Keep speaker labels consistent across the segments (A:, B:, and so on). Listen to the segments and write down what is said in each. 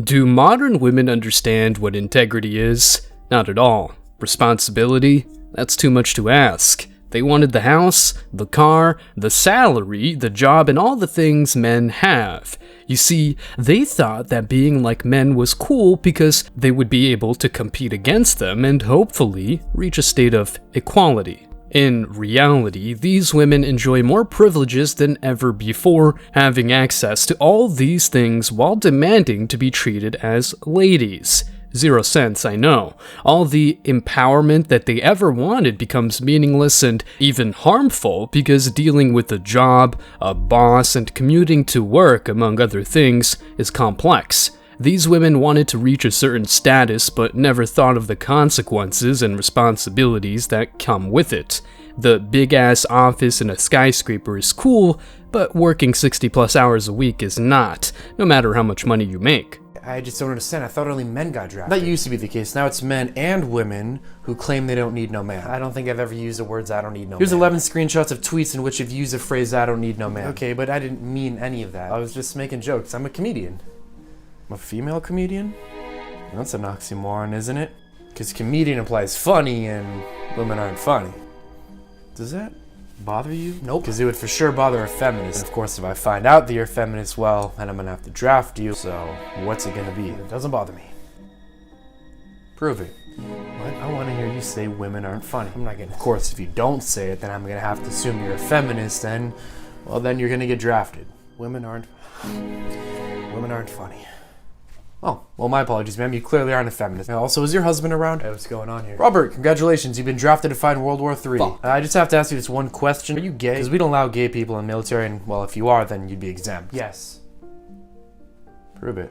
A: Do modern women understand what integrity is? Not at all. Responsibility? That's too much to ask. They wanted the house, the car, the salary, the job, and all the things men have. You see, they thought that being like men was cool because they would be able to compete against them and hopefully reach a state of equality. In reality, these women enjoy more privileges than ever before, having access to all these things while demanding to be treated as ladies. 0 cents, I know. All the empowerment that they ever wanted becomes meaningless and even harmful because dealing with a job, a boss, and commuting to work, among other things, is complex. These women wanted to reach a certain status but never thought of the consequences and responsibilities that come with it. The big-ass office in a skyscraper is cool, but working 60+ hours a week is not, no matter how much money you make.
B: I just don't understand. I thought only men got drafted. That used to be the case. Now it's men and women who claim they don't need no man. I don't think I've ever used the words "I don't need no man." Here's 11 screenshots of tweets in which you've used the phrase "I don't need no man." Okay, but I didn't mean any of that. I was just making jokes. I'm a comedian. I'm a female comedian? That's an oxymoron, isn't it? Because comedian implies funny and women aren't funny. Does that bother you? Nope. Because it would for sure bother a feminist. And of course, if I find out that you're a feminist, well, then I'm gonna have to draft you. So, what's it gonna be? It doesn't bother me. Prove it. What? I want to hear you say women aren't funny. I'm not gonna. Of course, if you don't say it, then I'm gonna have to assume you're a feminist. And, well, then you're gonna get drafted. Women aren't funny. Oh, well, my apologies, ma'am. You clearly aren't a feminist. Also, is your husband around? Hey, what's going on here? Robert, congratulations. You've been drafted to fight in World War III. I just have to ask you this one question. Are you gay? Because we don't allow gay people in the military, and, well, if you are, then you'd be exempt. Yes. Prove it.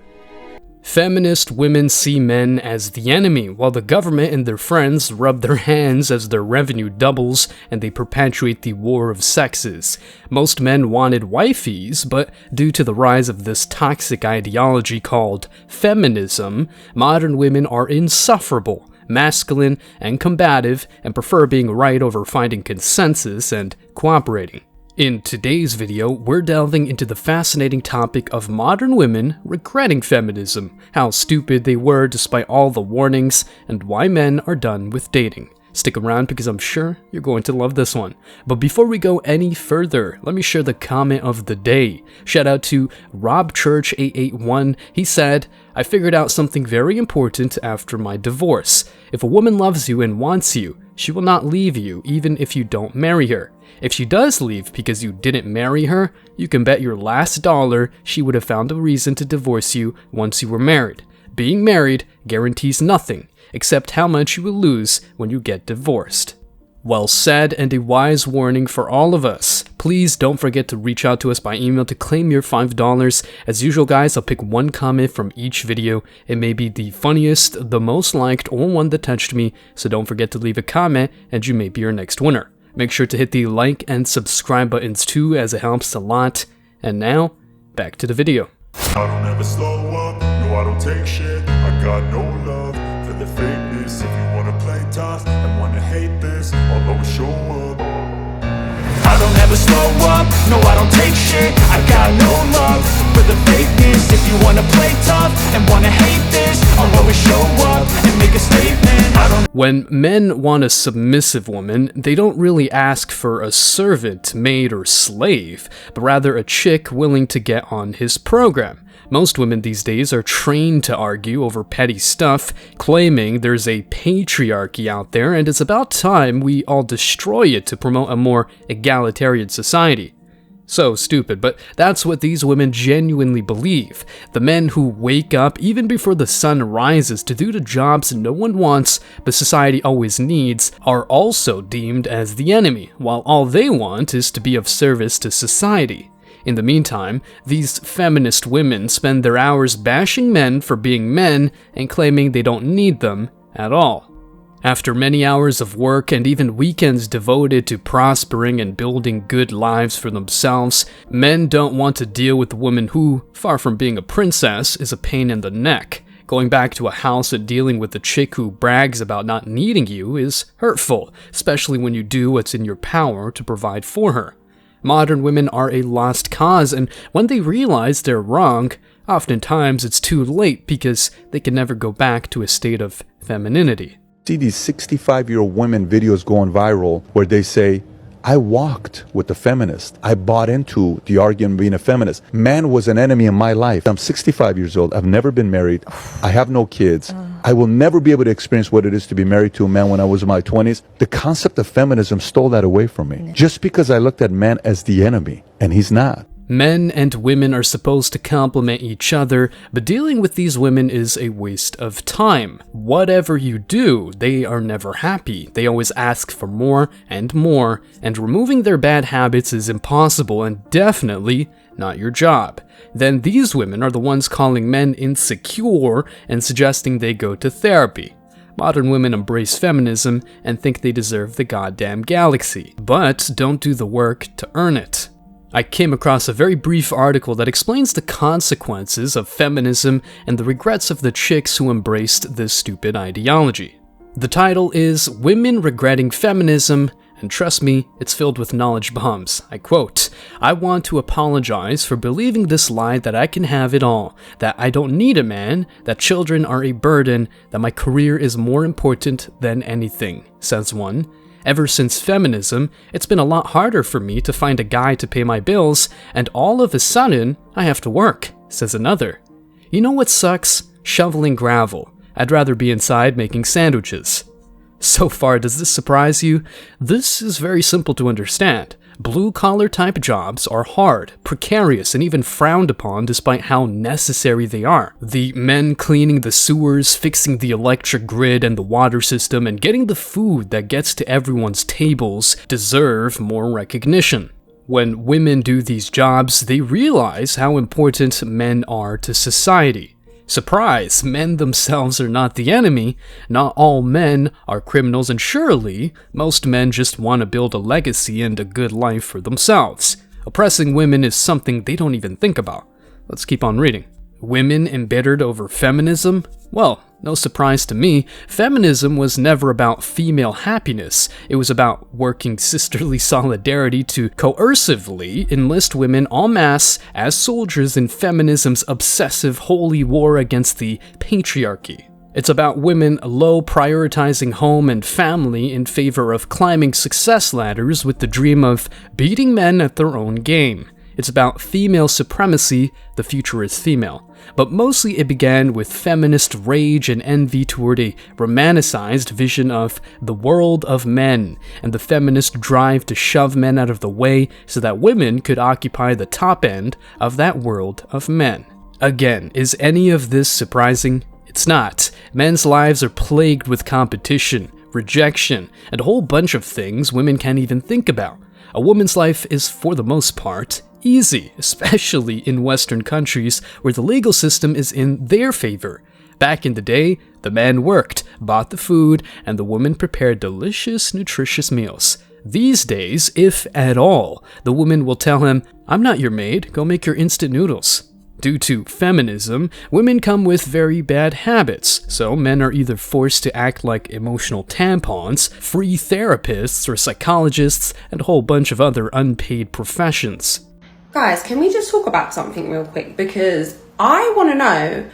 A: Feminist women see men as the enemy, while the government and their friends rub their hands as their revenue doubles and they perpetuate the war of sexes. Most men wanted wifeys, but due to the rise of this toxic ideology called feminism, modern women are insufferable, masculine, and combative, and prefer being right over finding consensus and cooperating. In today's video, we're delving into the fascinating topic of modern women regretting feminism, how stupid they were despite all the warnings, and why men are done with dating. Stick around because I'm sure you're going to love this one. But before we go any further, let me share the comment of the day. Shout out to RobChurch881. He said, "I figured out something very important after my divorce. If a woman loves you and wants you, she will not leave you even if you don't marry her. If she does leave because you didn't marry her, you can bet your last dollar she would have found a reason to divorce you once you were married. Being married guarantees nothing, except how much you will lose when you get divorced." Well said, and a wise warning for all of us. Please don't forget to reach out to us by email to claim your $5. As usual, guys, I'll pick one comment from each video. It may be the funniest, the most liked, or one that touched me, so don't forget to leave a comment and you may be your next winner. Make sure to hit the like and subscribe buttons too, as it helps a lot. And now, back to the video.
C: I don't ever slow up, no I don't take shit. I got no love for the fakeness. If you wanna play tough and wanna hate this, I'll always show up. I don't ever slow up, no I don't take shit. I got no love for the fakeness. If you wanna play tough and wanna hate this, I'll always show up and make a statement.
A: When men want a submissive woman, they don't really ask for a servant, maid, or slave, but rather a chick willing to get on his program. Most women these days are trained to argue over petty stuff, claiming there's a patriarchy out there and it's about time we all destroy it to promote a more egalitarian society. So stupid, but that's what these women genuinely believe. The men who wake up even before the sun rises to do the jobs no one wants but society always needs are also deemed as the enemy, while all they want is to be of service to society. In the meantime, these feminist women spend their hours bashing men for being men and claiming they don't need them at all. After many hours of work and even weekends devoted to prospering and building good lives for themselves, men don't want to deal with a woman who, far from being a princess, is a pain in the neck. Going back to a house and dealing with a chick who brags about not needing you is hurtful, especially when you do what's in your power to provide for her. Modern women are a lost cause, and when they realize they're wrong, Oftentimes, it's too late because they can never go back to a state of femininity.
D: See these 65-year-old women videos going viral where they say, I walked with the feminist. I bought into the argument of being a feminist. Man was an enemy in my life. I'm 65 years old. I've never been married. I have no kids. I will never be able to experience what it is to be married to a man when I was in my 20s. The concept of feminism stole that away from me. Just because I looked at man as the enemy, and he's not.
A: Men and women are supposed to complement each other, but dealing with these women is a waste of time. Whatever you do, they are never happy. They always ask for more, and removing their bad habits is impossible and definitely not your job. Then these women are the ones calling men insecure and suggesting they go to therapy. Modern women embrace feminism and think they deserve the goddamn galaxy, but don't do the work to earn it. I came across a very brief article that explains the consequences of feminism and the regrets of the chicks who embraced this stupid ideology. The title is Women Regretting Feminism, and trust me, it's filled with knowledge bombs. I quote, I want to apologize for believing this lie that I can have it all, that I don't need a man, that children are a burden, that my career is more important than anything, says one. Ever since feminism, it's been a lot harder for me to find a guy to pay my bills, and all of a sudden, I have to work, says another. You know what sucks? Shoveling gravel. I'd rather be inside making sandwiches. So far, does this surprise you? This is very simple to understand. Blue-collar type jobs are hard, precarious, and even frowned upon despite how necessary they are. The men cleaning the sewers, fixing the electric grid and the water system, and getting the food that gets to everyone's tables deserve more recognition. When women do these jobs, they realize how important men are to society. Surprise, men themselves are not the enemy. Not all men are criminals, and surely, most men just want to build a legacy and a good life for themselves. Oppressing women is something they don't even think about. Let's keep on reading. Women embittered over feminism? Well, no surprise to me, feminism was never about female happiness. It was about working sisterly solidarity to coercively enlist women en masse as soldiers in feminism's obsessive holy war against the patriarchy. It's about women low prioritizing home and family in favor of climbing success ladders with the dream of beating men at their own game. It's about female supremacy, the future is female. But mostly it began with feminist rage and envy toward a romanticized vision of the world of men, and the feminist drive to shove men out of the way so that women could occupy the top end of that world of men. Again, is any of this surprising? It's not. Men's lives are plagued with competition, rejection, and a whole bunch of things women can't even think about. A woman's life is, for the most part, easy, especially in Western countries where the legal system is in their favor. Back in the day, the man worked, bought the food, and the woman prepared delicious, nutritious meals. These days, if at all, the woman will tell him, I'm not your maid, go make your instant noodles. Due to feminism, women come with very bad habits, so men are either forced to act like emotional tampons, free therapists or psychologists, and a whole bunch of other unpaid professions.
E: Guys, can we just talk about something real quick? Because I want to know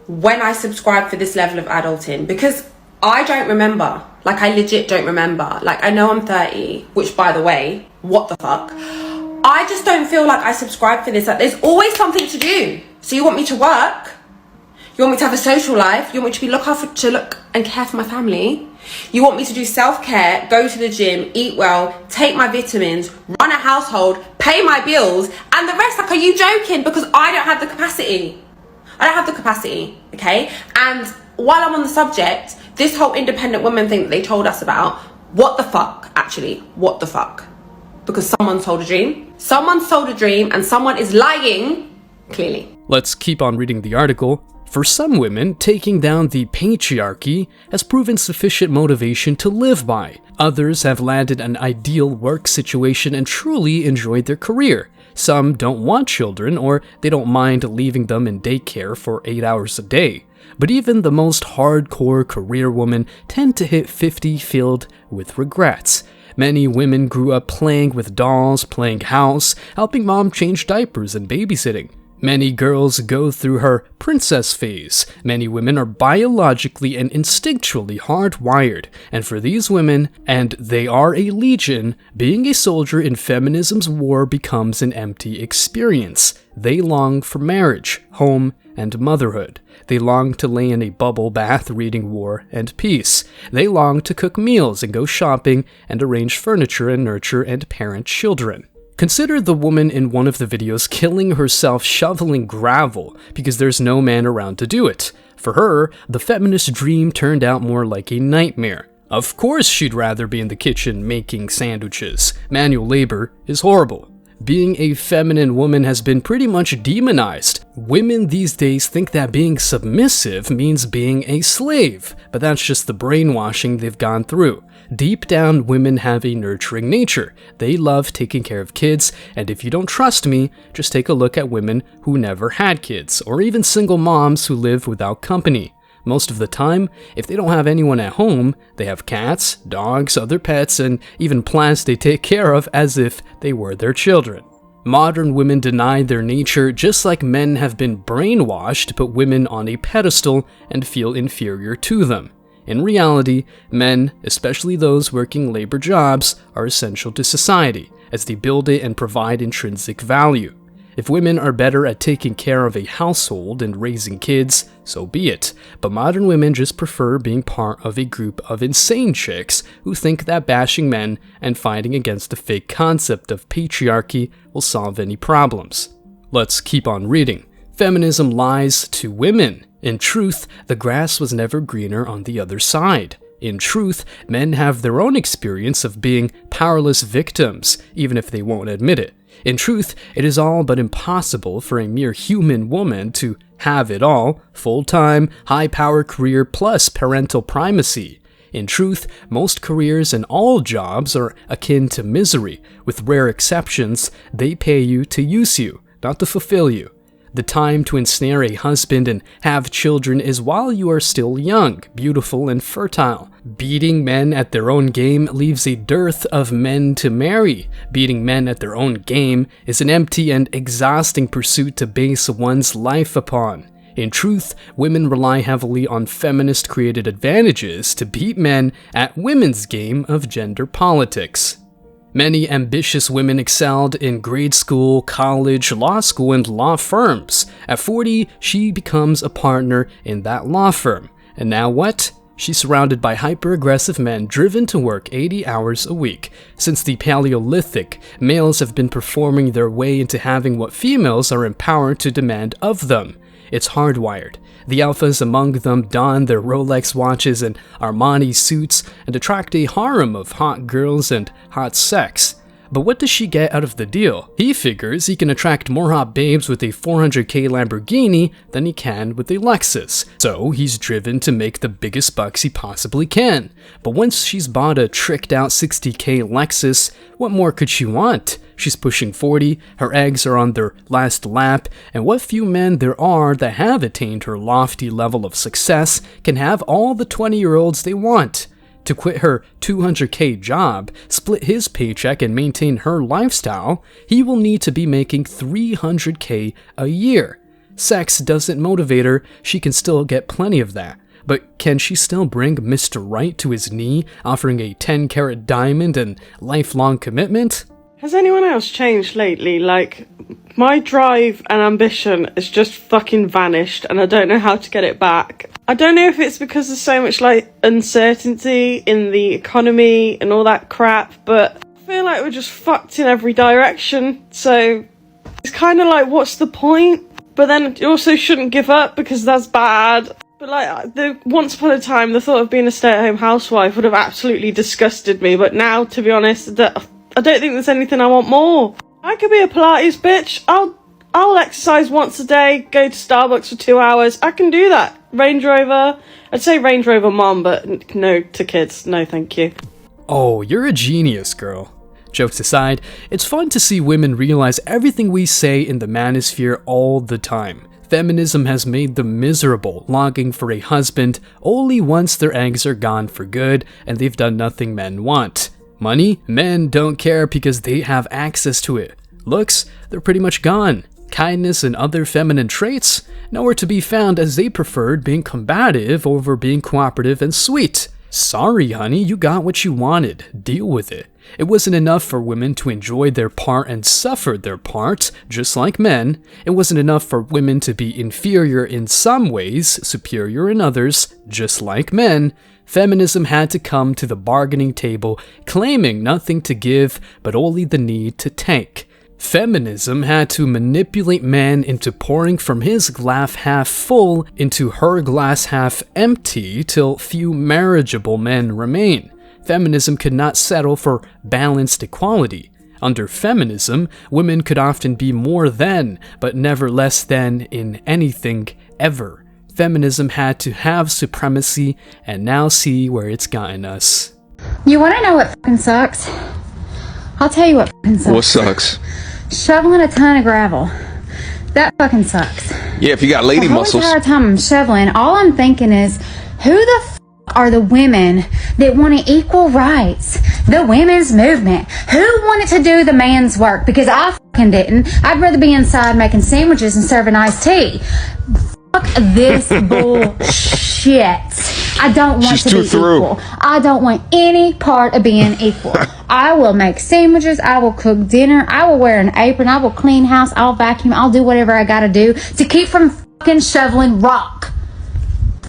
E: when I subscribed for this level of adulting, because I don't remember. Like, I legit don't remember. Like, I know I'm 30, which, by the way, what the fuck? I just don't feel like I subscribe for this. Like, there's always something to do. So you want me to work? You want me to have a social life? You want me to look and care for my family? You want me to do self-care, go to the gym, eat well, take my vitamins, run a household, pay my bills, and the rest? Like, are you joking? Because I don't have the capacity. I don't have the capacity, okay? And while I'm on the subject, this whole independent woman thing that they told us about, what the fuck, actually? What the fuck? Because someone sold a dream. Someone sold a dream and someone is lying, clearly.
A: Let's keep on reading the article. For some women, taking down the patriarchy has proven sufficient motivation to live by. Others have landed an ideal work situation and truly enjoyed their career. Some don't want children, or they don't mind leaving them in daycare for 8 hours a day. But even the most hardcore career women tend to hit 50 filled with regrets. Many women grew up playing with dolls, playing house, helping mom change diapers, and babysitting. Many girls go through her princess phase. Many women are biologically and instinctually hardwired, and for these women, and they are a legion, being a soldier in feminism's war becomes an empty experience. They long for marriage, home, and motherhood. They long to lay in a bubble bath reading War and Peace. They long to cook meals and go shopping and arrange furniture and nurture and parent children. Consider the woman in one of the videos killing herself shoveling gravel because there's no man around to do it. For her, the feminist dream turned out more like a nightmare. Of course she'd rather be in the kitchen making sandwiches. Manual labor is horrible. Being a feminine woman has been pretty much demonized. Women these days think that being submissive means being a slave, but that's just the brainwashing they've gone through. Deep down, women have a nurturing nature. They love taking care of kids, and if you don't trust me, just take a look at women who never had kids, or even single moms who live without company. Most of the time, if they don't have anyone at home, they have cats, dogs, other pets, and even plants they take care of as if they were their children. Modern women deny their nature just like men have been brainwashed to put women on a pedestal and feel inferior to them. In reality, men, especially those working labor jobs, are essential to society, as they build it and provide intrinsic value. If women are better at taking care of a household and raising kids, so be it, but modern women just prefer being part of a group of insane chicks who think that bashing men and fighting against the fake concept of patriarchy will solve any problems. Let's keep on reading. Feminism lies to women. In truth, the grass was never greener on the other side. In truth, men have their own experience of being powerless victims, even if they won't admit it. In truth, it is all but impossible for a mere human woman to have it all, full-time, high-power career plus parental primacy. In truth, most careers and all jobs are akin to misery. With rare exceptions, they pay you to use you, not to fulfill you. The time to ensnare a husband and have children is while you are still young, beautiful, and fertile. Beating men at their own game leaves a dearth of men to marry. Beating men at their own game is an empty and exhausting pursuit to base one's life upon. In truth, women rely heavily on feminist-created advantages to beat men at women's game of gender politics. Many ambitious women excelled in grade school, college, law school, and law firms. At 40, she becomes a partner in that law firm. And now what? She's surrounded by hyper-aggressive men driven to work 80 hours a week. Since the Paleolithic, males have been performing their way into having what females are empowered to demand of them. It's hardwired. The alphas among them don their Rolex watches and Armani suits and attract a harem of hot girls and hot sex. But what does she get out of the deal? He figures he can attract more hot babes with a $400k Lamborghini than he can with a Lexus, so he's driven to make the biggest bucks he possibly can. But once she's bought a tricked out $60k Lexus, what more could she want? She's pushing 40, her eggs are on their last lap, and what few men there are that have attained her lofty level of success can have all the 20-year-olds they want. To quit her $200k job, split his paycheck, and maintain her lifestyle, he will need to be making $300k a year. Sex doesn't motivate her, she can still get plenty of that. But can she still bring Mr. Right to his knee, offering a 10-carat diamond and lifelong commitment?
F: Has anyone else changed lately? Like, my drive and ambition has just fucking vanished and I don't know how to get it back. I don't know if it's because there's so much, like, uncertainty in the economy and all that crap, but I feel like we're just fucked in every direction. So, it's kind of like, what's the point? But then you also shouldn't give up because that's bad. But like, once upon a time, the thought of being a stay-at-home housewife would have absolutely disgusted me. But now, to be honest, I don't think there's anything I want more. I could be a Pilates bitch. I'll exercise once a day, go to Starbucks for 2 hours. I can do that. Range Rover. I'd say Range Rover mom, but no to kids. No, thank you.
A: Oh, you're a genius, girl. Jokes aside, it's fun to see women realize everything we say in the manosphere all the time. Feminism has made them miserable, longing for a husband only once their eggs are gone for good and they've done nothing men want. Money? Men don't care because they have access to it. Looks? They're pretty much gone. Kindness and other feminine traits? Nowhere to be found, as they preferred being combative over being cooperative and sweet. Sorry, honey, you got what you wanted. Deal with it. It wasn't enough for women to enjoy their part and suffer their part, just like men. It wasn't enough for women to be inferior in some ways, superior in others, just like men. Feminism had to come to the bargaining table, claiming nothing to give, but only the need to take. Feminism had to manipulate man into pouring from his glass half full into her glass half empty till few marriageable men remain. Feminism could not settle for balanced equality. Under feminism, women could often be more than, but never less than in anything ever. Feminism had to have supremacy, and now see where it's gotten us.
G: You want to know what fucking sucks? I'll tell you what fucking sucks.
H: What sucks?
G: Shoveling a ton of gravel. That fucking sucks.
H: Yeah, if you got lady muscles.
G: The entire time I'm shoveling, all I'm thinking is, who the fuck are the women that wanted equal rights? The women's movement. Who wanted to do the man's work? Because I fucking didn't. I'd rather be inside making sandwiches and serving iced tea. Fuck this bullshit. I don't want to be equal. I don't want any part of being equal. I will make sandwiches. I will cook dinner. I will wear an apron. I will clean house. I'll vacuum. I'll do whatever I gotta do to keep from fucking shoveling rock.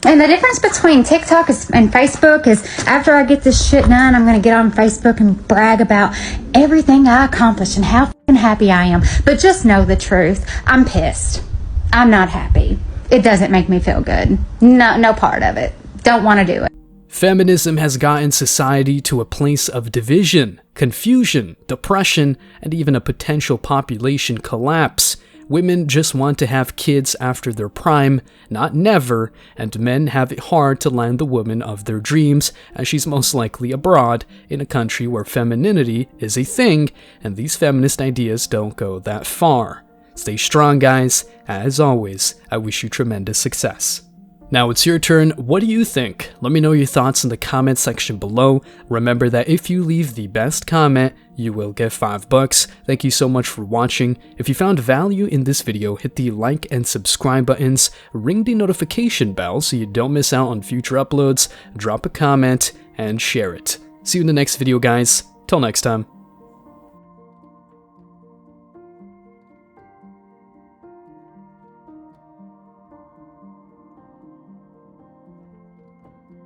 G: And the difference between TikTok and Facebook is, after I get this shit done, I'm gonna get on Facebook and brag about everything I accomplished and how fucking happy I am. But just know the truth. I'm pissed. I'm not happy. It doesn't make me feel good. No part of it. Don't want to do it.
A: Feminism has gotten society to a place of division, confusion, depression, and even a potential population collapse. Women just want to have kids after their prime, not never, and men have it hard to land the woman of their dreams, as she's most likely abroad, in a country where femininity is a thing, and these feminist ideas don't go that far. Stay strong, guys. As always, I wish you tremendous success. Now it's your turn. What do you think? Let me know your thoughts in the comment section below. Remember that if you leave the best comment, you will get $5. Thank you so much for watching. If you found value in this video, hit the like and subscribe buttons, ring the notification bell so you don't miss out on future uploads, drop a comment, and share it. See you in the next video, guys. Till next time.